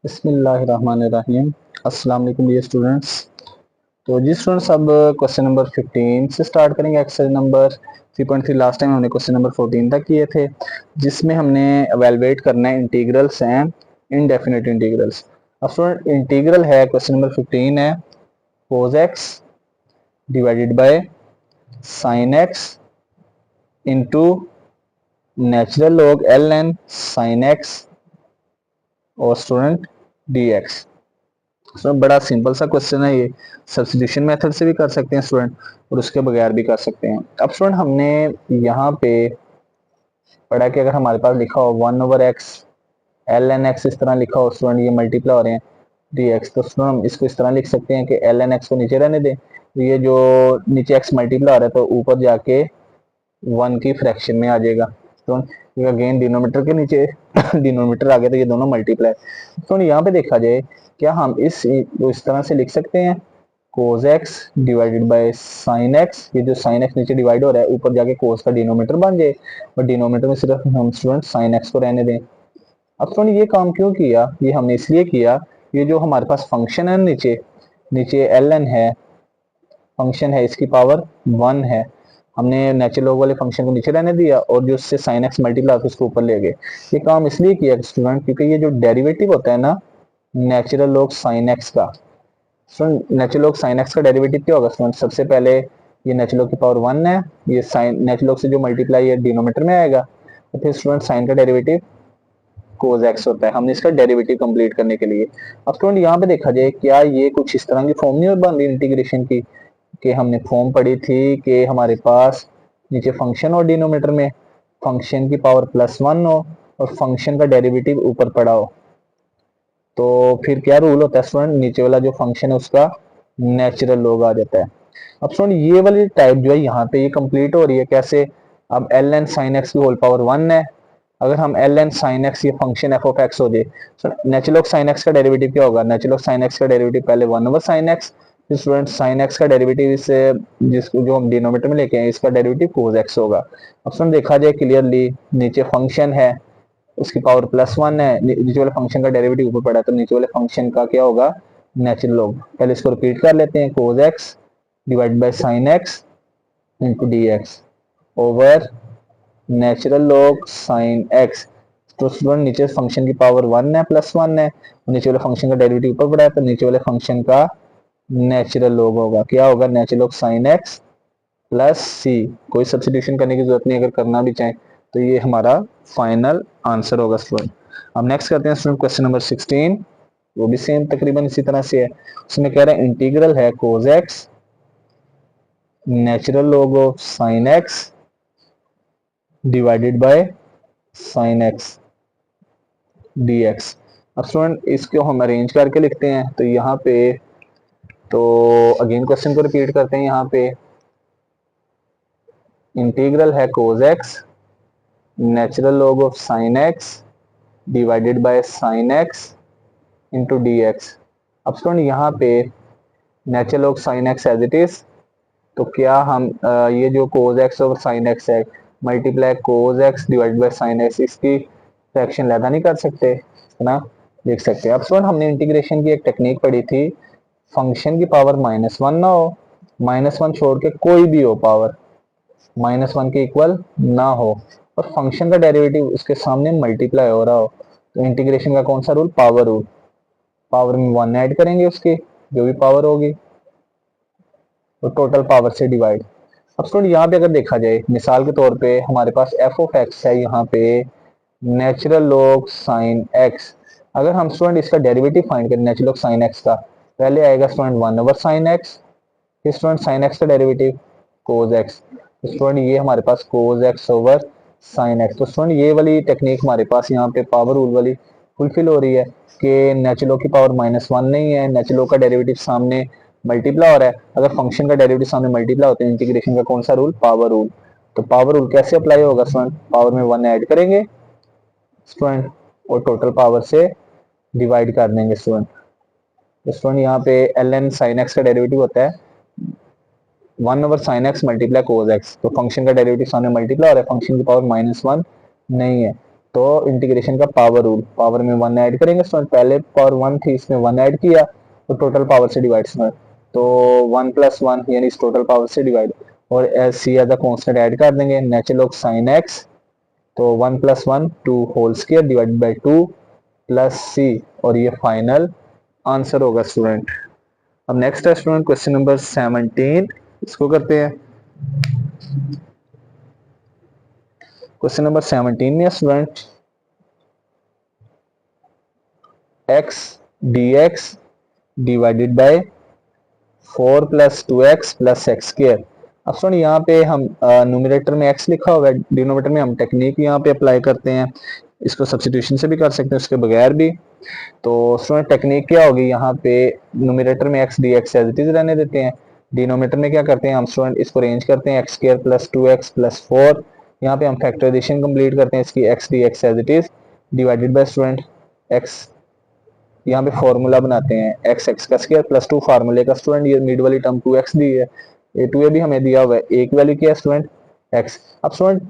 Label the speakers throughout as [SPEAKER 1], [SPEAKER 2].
[SPEAKER 1] बिस्मिल्लाहिर्रहमानिर्रहीम। अस्सलाम वालेकुम डियर स्टूडेंट्स। तो जी स्टूडेंट्स, अब क्वेश्चन नंबर 15 से स्टार्ट करेंगे। Exercise number 3.3। लास्ट टाइम हमने क्वेश्चन नंबर 14 तक किए थे, जिसमें हमने एवेलुएट करना है इंटीग्रल्स एंड इनडेफिनेट इंटीग्रल्स। अब स्टूडेंट इंटीग्रल है, क्वेश्चन नंबर 15 है cos x divided by sin x into natural log ln sin x और स्टूडेंट dx। सो बड़ा सिंपल सा क्वेश्चन है ये। सब्स्टिट्यूशन मेथड से भी कर सकते हैं स्टूडेंट, और उसके बगैर भी कर सकते हैं। अब स्टूडेंट हमने यहाँ पे पढ़ा कि अगर हमारे पास लिखा हो 1/x ln x, इस तरह लिखा हो स्टूडेंट, ये मल्टीप्लाई हो रहे हैं dx, तो स्टूडेंट हम इसको इस तरह लिख सकते हैं कि ln x को नीचे रहने दें, तो ये जो नीचे x मल्टीप्लाई हो रहा है तो ऊपर जाके 1 की फ्रैक्शन में आ जाएगा। तो अगेन डिनोमीटर के नीचे डिनोमीटर आ गया, तो ये दोनों मल्टीप्लाई। तो यहाँ पे देखा जाए, क्या हम इस तरह से लिख सकते हैं cos x divided by sin x। ये जो sin x नीचे डिवाइड हो रहा है, ऊपर जाके cos का डिनोमीटर बन जाए, और डिनोमीटर में सिर्फ हम स्टूडेंट sin x को रहने दें। अब स्टूडेंट ये काम क्यों किया? ये हमने इसलिए किया, ये जो हमारे पास फंक्शन है नीचे नीचे ln है, फंक्शन है, इसकी पावर 1 है। हमने नेचुरल लॉग वाले फंक्शन को नीचे रहने दिया, और जो उससे साइन एक्स मल्टीप्लाई उसको ऊपर ले गए। ये काम इसलिए किया स्टूडेंट, क्योंकि ये जो डेरिवेटिव होता है ना नेचुरल लॉग साइन एक्स का, student natural log sine x का डेरिवेटिव क्या होगा स्टूडेंट? सबसे पहले ये नेचुरल लॉग की पावर 1 है, ये साइन नेचुरल लॉग से जो मल्टीप्लाई है डिनोमीटर में आएगा, तो फिर स्टूडेंट साइन का डेरिवेटिव cos x होता है। हमने इसका डेरिवेटिव कंप्लीट करने के लिए, अब स्टूडेंट यहाँ पे देखा जाए, क्या ये कुछ इस तरह की फॉर्म नहीं बन रही इंटीग्रेशन की, कि हमने फॉर्म पढ़ी थी कि हमारे पास नीचे फंक्शन और डिनोमीटर में फंक्शन की पावर +1 हो और फंक्शन का डेरिवेटिव ऊपर पड़ा हो, तो फिर क्या रूल होता है स्टूडेंट? नीचे वाला जो फंक्शन है उसका नेचुरल लॉग आ जाता है। अब स्टूडेंट ये वाली टाइप जो है यहाँ पे ये कंप्लीट हो रही है कैसे? अब ln sin x की होल पावर 1 है, अगर हम ln sin x ये फंक्शन f ऑफ x हो जाए, तो नेचुरल sin x का डेरिवेटिव क्या होगा? नेचुरल sin x का डेरिवेटिव पहले 1/sin x, फिर स्टूडेंट sin x का डेरिवेटिव इससे जिसको जो हम डिनोमीटर में लेके आए इसका डेरिवेटिव cos x होगा। अब स्टूडेंट देखा जाए क्लियरली, नीचे फंक्शन है उसकी पावर +1 है, नीचे वाले फंक्शन का डेरिवेटिव ऊपर पड़ा है, तो नीचे वाले फंक्शन का क्या होगा? Natural log. पहले इसको रिपीट कर लेते हैं, cos x divide by sin x into dx over natural log sin x। तो स्टूडेंट नीचे फंक्शन की पावर 1 है, +1 है, नीचे वाले फंक्शन का डेरिवेटिव ऊपर पड़ा है, तो नीचे वाले फंक्शन का नेचुरल लॉग होगा। क्या होगा? Natural log sin x plus C. कोई सब्स्टिट्यूशन करने की जरूरत नहीं, अगर करना भी चाहें तो ये हमारा फाइनल आंसर होगा स्टूडेंट। अब नेक्स्ट करते हैं स्टूडेंट क्वेश्चन नंबर 16, वो भी सेम तकरीबन इसी तरह से है। उसमें कह रहा है इंटीग्रल है cos x natural log of sin x divided by sin x dx। अब स्टूडेंट इसको हम अरेंज करके लिखते हैं, तो यहाँ पे तो अगेन क्वेश्चन को रिपीट करते हैं। यहाँ पे इंटीग्रल है cos x natural log of sin x divided by sin x into dx। अब स्टूडेंट यहाँ पे natural log sin x as it is, तो क्या हम ये जो cos x और sin x है multiply cos x divide by sin x, इसकी फ्रैक्शन लैदा नहीं कर सकते ना? देख सकते हैं। अब स्टूडेंट हमने इंटीग्रेशन की एक टेक्निक पढ़ी थी, फंक्शन की पावर -1 ना हो, -1 छोड़ के कोई भी हो पावर -1 के इक्वल ना हो, और फंक्शन का डेरिवेटिव उसके सामने मल्टीप्लाई हो रहा हो, तो इंटीग्रेशन का कौन सा रूल? Power rule. पावर में 1 ऐड करेंगे उसके, जो भी पावर होगी, तो टोटल पावर से डिवाइड। अब स्टूडेंट यहाँ पे अगर देखा जाए, मिसाल के तौर पे हमारे पास f ऑफ x है, यहाँ पे नेचुरल लॉग sin x। अगर हम स्टूडेंट इसका डेरिवेटिव फाइंड करें नेचुरल लॉग sin x का, पहले आएगा स्टूडेंट 1/sin x, फिर स्टूडेंट sin x का डेरिवेटिव cos x, तो स्टूडेंट ये हमारे पास cos x over sin x। तो स्टूडेंट ये वाली टेक्निक हमारे पास यहाँ पे पावर रूल वाली फुलफिल हो रही है कि नेचुरल लॉग की पावर -1 नहीं है, नेचुरल लॉग का डेरिवेटिव सामने मल्टीप्लाई हो रहा है, अगर फंक्शन का डेरिवेटिव सामने मल्टीप्लाई होता है, इंटीग्रेशन का कौन सा रूल? Power rule. तो पावर रूल कैसे अप्लाई होगा स्टूडेंट? पावर में 1 ऐड करेंगे स्टूडेंट, और टोटल पावर से डिवाइड कर देंगे स्टूडेंट। तो स्टूडेंट यहाँ पे ln sin x का डेरिवेटिव होता है 1/sin x multiply cos x, तो फंक्शन का डेरिवेटिव सामने मल्टीप्लाई हो रहा है, फंक्शन की पावर -1 नहीं है, तो इंटीग्रेशन का पावर रूल, पावर में 1 ऐड करेंगे स्टूडेंट, पहले पावर 1 थी इसमें 1 ऐड किया तो टोटल पावर से डिवाइड स्टूडेंट, तो 1 + 1 यानी इस टोटल पावर से डिवाइड, और as c as a constant add कर देंगे नेचुरल लॉग sin x, तो 1 + 1 2 whole square divided by 2 plus C, और ये फाइनल आंसर होगा स्टूडेंट। अब नेक्स्ट है स्टूडेंट क्वेश्चन नंबर 17, इसको करते हैं। क्वेश्चन नंबर 17 में student x dx divided by 4 + 2x + x square. अब स्टूडेंट यहाँ पे हम न्यूमरेटर में x लिखा हुआ है, डिनोमिनेटर में हम टेक्निक यहाँ पे अप्लाई करते हैं, इसको सब्स्टिट्यूशन से भी कर सकते हैं उसके बगैर भी। तो स्टूडेंट टेक्निक क्या होगी, यहाँ पे न्यूमरेटर में x dx as it is रहने देते हैं, डिनोमिनेटर में क्या करते हैं हम स्टूडेंट इसको रेंज करते हैं x² + 2x + 4, यहाँ पे हम फैक्टराइजेशन कंप्लीट करते हैं इसकी x dx as it is divided by student x, यहाँ पे फॉर्मूला बनाते हैं x का स्क्वायर प्लस 2 फार्मूले का स्टूडेंट, ये मिड वाली टर्म 2x दी है, ये 2a भी हमें दिया हुआ है, a की वैल्यू क्या है स्टूडेंट x। अब स्टूडेंट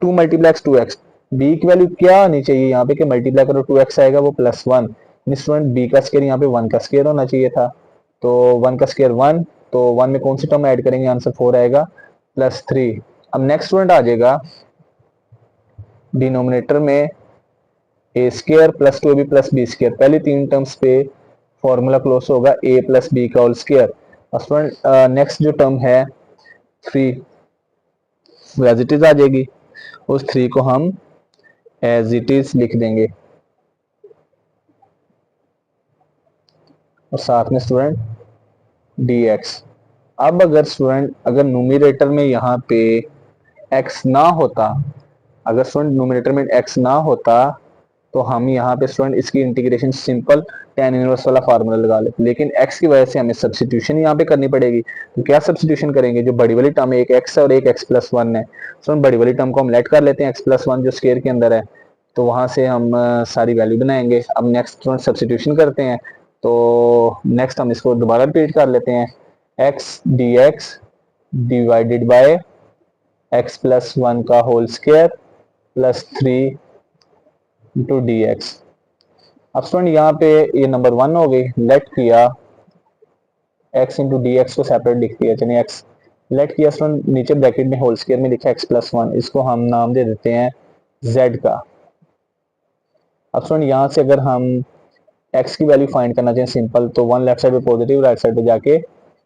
[SPEAKER 1] 2 × x 2x, b की वैल्यू क्या आनी चाहिए यहाँ पे कि मल्टीप्लाई करो 2x आएगा वो +1, स्टूडेंट b का स्क्वायर यहाँ पे 1 का स्क्वायर होना चाहिए था, तो 1 का स्क्वायर 1, तो 1 में कौन सी टर्म ऐड करेंगे आंसर 4 आएगा +3। अब नेक्स्ट स्टूडेंट आ जाएगा डिनोमिनेटर में a² + 2ab + b², पहली तीन टर्म्स पे फॉर्मूला क्लोज होगा a + b का होल स्क्वायर। स्टूडेंट नेक्स्ट जो टर्म है 3 एज इट इज आ जाएगी, उस 3 को हम एज इट इज लिख देंगे, और साथ में स्टूडेंट dx। अब अगर स्टूडेंट अगर न्यूमरेटर में यहाँ पे x ना होता, अगर स्टूडेंट न्यूमरेटर में x ना होता तो हम यहाँ पे स्टूडेंट इसकी इंटीग्रेशन सिंपल tan इनवर्स वाला फार्मूला लगा लेते, लेकिन x की वजह से हमें सब्स्टिट्यूशन यहाँ पे करनी पड़ेगी। तो क्या सब्स्टिट्यूशन करेंगे, जो बड़ी वाली टर्म एक x है और एक x + 1 है, तो बड़ी वाली टर्म को हम लेट कर लेते हैं x + 1 जो स्क्वायर के अंदर है, तो वहां से हम सारी वैल्यू बनाएंगे। अब नेक्स्ट स्टूडेंट सब्स्टिट्यूशन करते हैं, तो नेक्स्ट हम इसको दोबारा रिपीट कर लेते हैं, x dx divided by x + 1 का whole square plus 3 into dx। अब स्टूडेंट यहाँ पे ये नंबर 1 हो गई, लेट किया x इंटू डी एक्स को सेपरेट लिख दिया, चलिए x लेट किया स्टूडेंट, नीचे ब्रैकेट में होल स्क्वायर में लिखा x + 1, इसको हम नाम दे देते हैं z का। अब स्टूडेंट यहाँ से अगर हम x की वैल्यू फाइंड करना चाहें सिंपल, तो 1 लेफ्ट साइड पे पॉजिटिव, राइट साइड पे जाके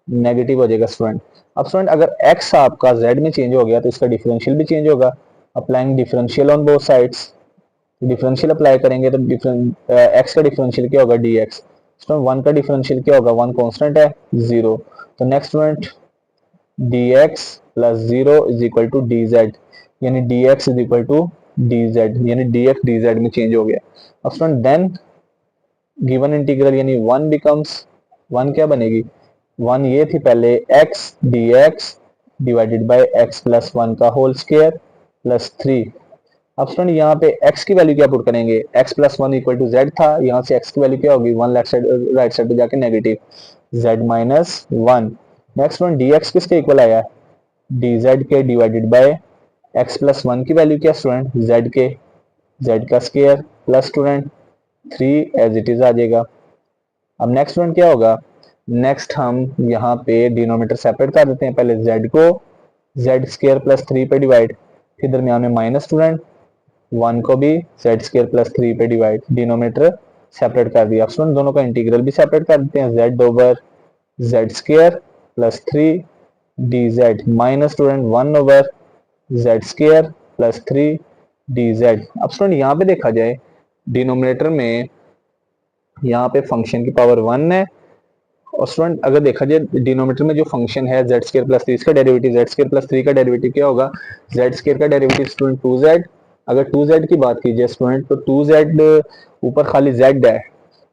[SPEAKER 1] नेगेटिव हो जाएगा स्टूडेंट। अब स्टूडेंट अगर x आपका z में चेंज हो गया तो इसका डिफरेंशियल भी चेंज होगा, applying differential on both sides, differential apply करेंगे तो x का डिफरेंशियल क्या होगा dx, तो 1 का डिफरेंशियल क्या होगा, 1 कांस्टेंट है 0, तो नेक्स्ट स्टूडेंट dx + 0 = dz, यानी dx = dz, यानी dx dz में चेंज हो गया। अब स्टूडेंट देन गिवन इंटीग्रल यानी 1 बिकम्स 1 क्या बनेगी, 1 ये थी पहले x dx divided by x + 1 का होल स्क्वायर प्लस 3। अब स्टूडेंट यहाँ पे x की वैल्यू क्या पुट करेंगे, x + 1 = z था, यहाँ से x की वैल्यू क्या होगी, 1 लेफ्ट साइड राइट साइड पे जाके negative z - 1। Next student dx किसके इक्वल आया, dz के डिवाइडेड बाय x + 1 की वैल्यू क्या स्टूडेंट z के, z का square plus student 3 as it is आ जाएगा। अब नेक्स्ट स्टूडेंट क्या होगा, नेक्स्ट हम यहाँ पे डिनोमिनेटर सेपरेट कर देते हैं, पहले z को z² + 3 पे डिवाइड, फिर दरमियान में माइनस स्टूडेंट 1 को भी z² + 3 पे डिवाइड, डिनोमिनेटर सेपरेट कर दिया। स्टूडेंट दोनों का इंटीग्रल भी सेपरेट कर देते हैं, z/z² + 3 dz minus student 1/z² + 3 dz। अब स्टूडेंट यहाँ पे देखा जाए डिनोमिनेटर में यहाँ पे फंक्शन की पावर 1 है, और स्टूडेंट अगर देखा जाए डिनोमिनेटर में जो फंक्शन है z² + 3 इसका डेरिवेटिव, z² + 3 का डेरिवेटिव क्या होगा, z² का डेरिवेटिव स्टूडेंट 2z, अगर 2z की बात कीजिए स्टूडेंट तो 2z ऊपर खाली z है,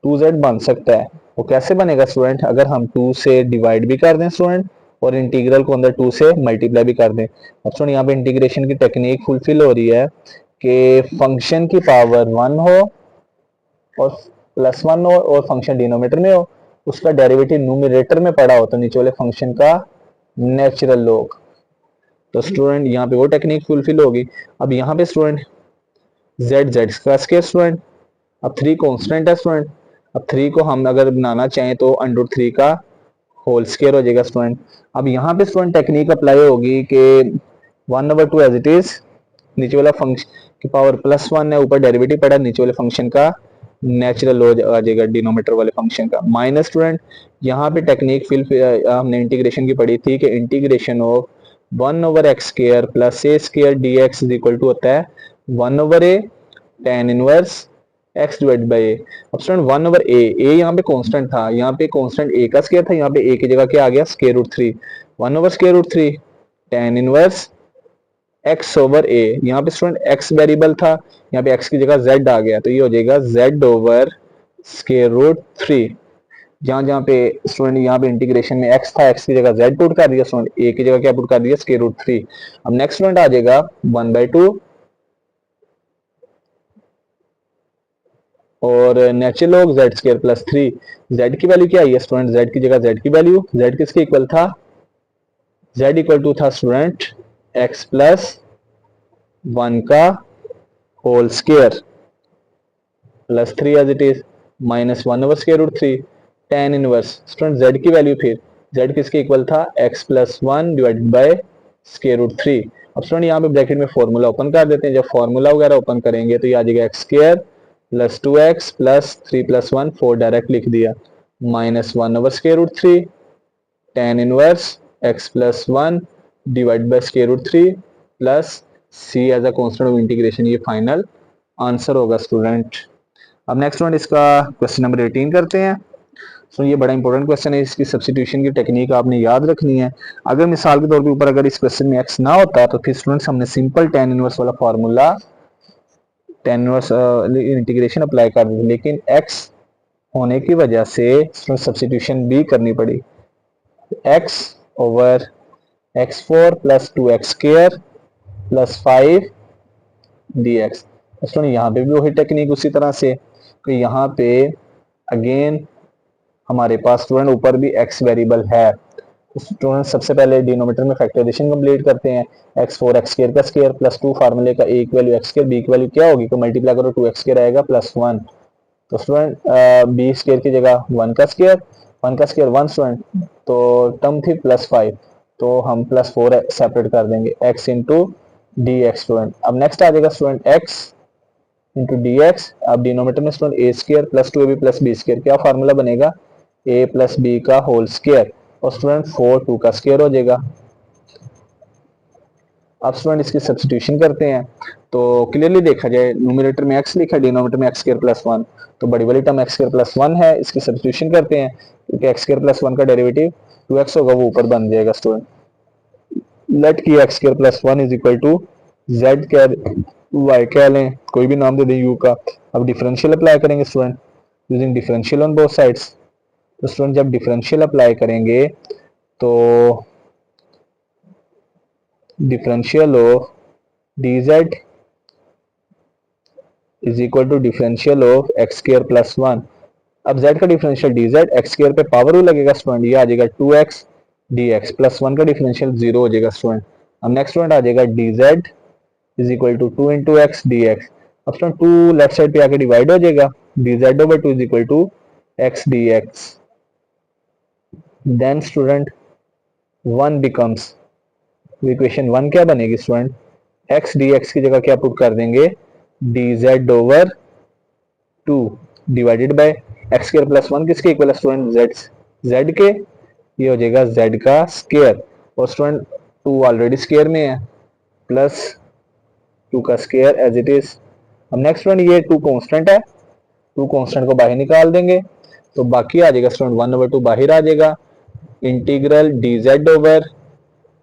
[SPEAKER 1] 2z बन सकता है, वो कैसे बनेगा स्टूडेंट, अगर हम 2 से डिवाइड भी कर दें स्टूडेंट और इंटीग्रल को अंदर 2 से मल्टीप्लाई भी कर दें। अब स्टूडेंट यहाँ पे इंटीग्रेशन की टेक्निक फुलफिल हो रही है कि फंक्शन की पावर 1 हो और +1 हो और फंक्शन डिनोमिनेटर में हो, उसका डेरिवेटिव न्यूमरेटर में पड़ा हो तो नीचे वाले फंक्शन का नेचुरल लॉग, तो स्टूडेंट यहाँ पे वो टेक्निक फुलफिल होगी। अब यहाँ पे स्टूडेंट जेड जेड का स्क्वायर स्टूडेंट। अब 3 कांस्टेंट है स्टूडेंट। अब 3 को हम अगर बनाना चाहें तो अंडर 3 का होल स्क्वायर हो जाएगा स्टूडेंट। अब यहाँ पे स्टूडेंट टेक्निक अप्लाई होगी कि 1/2 एज इट इज, नीचे वाला फंक्शन की पावर +1 है, ऊपर डेरिवेटिव पड़ा, नीचे वाले फंक्शन का नेचुरल हो आ जाएगा डिनोमीटर वाले फंक्शन का माइनस स्टूडेंट। यहाँ पे टेक्निक फिल हमने इंटीग्रेशन की पढ़ी थी कि integration of 1/x square plus A square D X is equal to होता है 1/a tan inverse x divide by A. अब स्टूडेंट 1/a, ए यहाँ पे कांस्टेंट था, यहाँ पे कांस्टेंट a का स्क्वायर था, यहाँ पे a की जगह क्या आ गया square root 3, 1/√3 tan inverse x over a। यहाँ पे स्टूडेंट x वेरिएबल था, यहाँ पे x की जगह z आ गया, तो ये हो जाएगा z ओवर √3। जहां जहां पे स्टूडेंट यहाँ पे इंटीग्रेशन में x था, x की जगह z पुट कर दिया स्टूडेंट, a की जगह क्या पुट कर दिया √3। अब नेक्स्ट स्टूडेंट आ जाएगा 1/2 और natural log z square plus 3। z की वैल्यू क्या आई है स्टूडेंट, z की जगह z की वैल्यू, z किसके इक्वल था, z इक्वल टू था स्टूडेंट x प्लस 1 का whole square plus 3 as it is minus 1/√3 tan inverse. Student z की वैल्यू फिर z किसके इक्वल था x प्लस 1 डिवाइडेड बाय √3। अब स्टूडेंट यहाँ पे ब्रैकेट में फॉर्मूला ओपन कर देते हैं, जब फॉर्मूला वगैरह ओपन करेंगे तो ये आ जाएगा x square plus 2x plus 3 plus 1 4 direct लिख दिया minus 1/√3 tan inverse x plus 1 divide by √3 plus c as a constant of integration, ये फाइनल आंसर होगा स्टूडेंट। अब नेक्स्ट वन इसका क्वेश्चन नंबर 18 करते हैं। सो ये बड़ा इंपॉर्टेंट क्वेश्चन है, इसकी सब्स्टिट्यूशन की टेक्निक आपने याद रखनी है। अगर मिसाल के तौर पे ऊपर अगर इस क्वेश्चन में x ना होता तो फिर स्टूडेंट्स हमने सिंपल tan इनवर्स वाला formula tan inverse integration apply कर दी, लेकिन x होने की वजह से सब्स्टिट्यूशन भी करनी पड़ी। x over x4 plus 2x square plus 5 dx। Student यहाँ पे भी वही टेक्निक उसी तरह से, तो यहाँ पे अगेन हमारे पास स्टूडेंट ऊपर भी x वेरिएबल है। स्टूडेंट सबसे पहले डिनोमिनेटर में फैक्टराइजेशन कंप्लीट करते हैं, x4 x स्क्वायर का स्क्वायर प्लस 2 फार्मूले का एक वैल्यू x स्क्वायर, b की वैल्यू क्या होगी, तो मल्टीप्लाई करो 2x स्क्वायर आएगा प्लस 1। तो स्टूडेंट b स्क्वायर की जगह 1 का स्क्वायर, 1 का स्क्वायर 1 स्टूडेंट, तो टर्म थी प्लस 5, तो हम प्लस 4 सेपरेट कर देंगे x into D X student. अब नेक्स्ट आ जाएगा student x into D x. अब डिनोमिनेटर में student A square plus 2ab plus B square, क्या फार्मूला बनेगा a प्लस बी का होल स्क्वायर, और स्टूडेंट 4 2 का स्क्वायर हो जाएगा। अब स्टूडेंट इसकी सब्स्टिट्यूशन करते हैं, तो क्लियरली देखा जाए न्यूमरेटर में x लिखा है, डिनोमिनेटर में x स्क्वायर प्लस 1, तो बड़ी वाली टर्म x स्क्वायर प्लस 1 है, इसकी सब्स्टिट्यूशन करते हैं क्योंकि x स्क्वायर प्लस 1 का डेरिवेटिव 2x होगा, वो ऊपर बन जाएगा स्टूडेंट। लेट की x square plus 1 is equal to z क्या y क्या लें, कोई भी नाम दे दें u का। अब डिफरेंशियल अप्लाई करेंगे student using differential on both sides. तो स्टूडेंट जब डिफरेंशियल अप्लाई करेंगे तो differential of dz is equal to differential of x square plus 1। अब z का डिफरेंशियल dz x स्क्वायर पे पावर लगेगा स्टूडेंट, ये आ जाएगा 2x dx प्लस 1 का डिफरेंशियल 0 हो जाएगा स्टूडेंट। अब नेक्स्ट स्टूडेंट आ जाएगा dz is equal to 2 into x d x. अब स्टूडेंट 2 लेफ्ट साइड पे आके डिवाइड हो जाएगा, dz over 2 is equal to x dx। Then student 1 becomes, equation 1 क्या बनेगी स्टूडेंट, x dx की जगह क्या पुट कर देंगे dz over 2 divided by x square plus 1 किसके इक्वल है स्टूडेंट z के, ये हो जाएगा z का स्क्वायर, और स्टूडेंट 2 ऑलरेडी स्क्वायर में है प्लस 2 का स्क्वायर एज इट इज। अब नेक्स्ट स्टूडेंट ये 2 कांस्टेंट है, 2 कांस्टेंट को बाहर निकाल देंगे तो बाकी आ जाएगा स्टूडेंट 1/2 बाहर आ जाएगा, integral dz over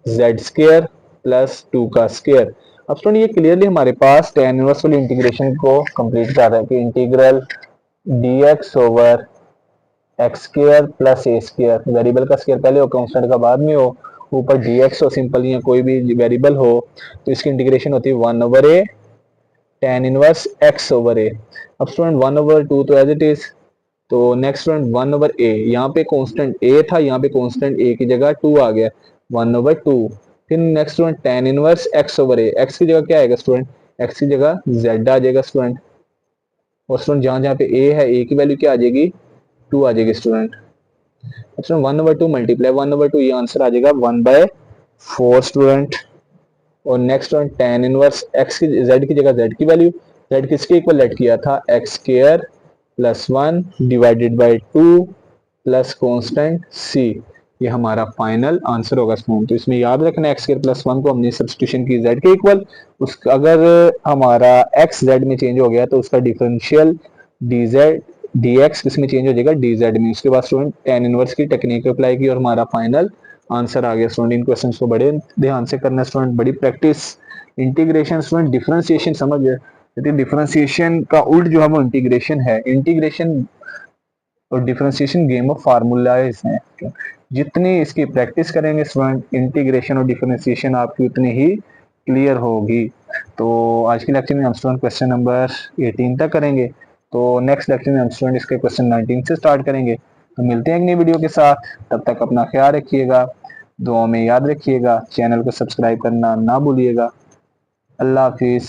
[SPEAKER 1] z square plus 2 का स्क्वायर। अब स्टूडेंट ये क्लियरली हमारे पास tan इनवर्स वाली इंटीग्रेशन को कंप्लीट कर रहा है कि integral dx over x square plus a square, variable का स्क्वायर पहले हो कांस्टेंट का बाद में हो, ऊपर dx हो सिंपल या कोई भी वेरिएबल हो, तो इसकी इंटीग्रेशन होती है 1/a tan inverse x over a। अब स्टूडेंट 1/2 तो एज इट इज, तो नेक्स्ट स्टूडेंट 1/a, यहाँ पे कांस्टेंट a था, यहाँ पे कांस्टेंट a की जगह 2 आ गया 1/2। फिर next student tan inverse x over a, x की जगह क्या आएगा स्टूडेंट एक्स की जगह जेड आ जाएगा स्टूडेंट, और स्टूडेंट जहां जहां पे ए है, ए की वैल्यू क्या आ जाएगी, 2 आ जाएगी स्टूडेंट। स्टूडेंट 1/2 मल्टीप्लाई 1/2, ये आंसर आ जाएगा 1/4 स्टूडेंट। और next student tan inverse X की जेड की जगह जेड की वैल्यू, जेड किसके इक्वल लेट किया था, X square plus 1 divided by 2 plus constant C, ये हमारा फाइनल आंसर होगा स्टूडेंट। तो इसमें याद रखना एक्स स्क्वायर प्लस 1 को हमने सब्सटीट्यूशन की जेड के इक्वल, उसका अगर हमारा एक्स जेड में चेंज हो गया तो उसका differential D Z D x किसमें चेंज हो जाएगा, डी जेड में। उसके बाद स्टूडेंट tan इनवर्स की टेक्निक अप्लाई की और हमारा फाइनल आंसर आ गया स्टूडेंट। इन क्वेश्चंस को बड़े ध्यान से करना स्टूडेंट, बड़ी प्रैक्टिस। इंटीग्रेशन स्टूडेंट डिफरेंशिएशन समझ गए, डिफरेंशिएशन का उल्ट जो है वो इंटीग्रेशन है। इंटीग्रेशन और डिफरेंशिएशन गेम ऑफ फार्मूलाइज हैं। जितनी इसकी प्रैक्टिस करेंगे स्टूडेंट, इंटीग्रेशन और डिफरेंशिएशन आपकी उतनी ही क्लियर होगी। तो आज के लेक्चर में हम स्टूडेंट क्वेश्चन नंबर 18 तक करेंगे, तो नेक्स्ट लेक्चर में हम स्टूडेंट इसके क्वेश्चन 19 से स्टार्ट करेंगे। तो मिलते हैं एक नई वीडियो के साथ, तब तक अपना ख्याल रखिएगा, दुआ में याद रखिएगा, चैनल को सब्सक्राइब करना ना भूलिएगा। अल्लाह हाफिज़।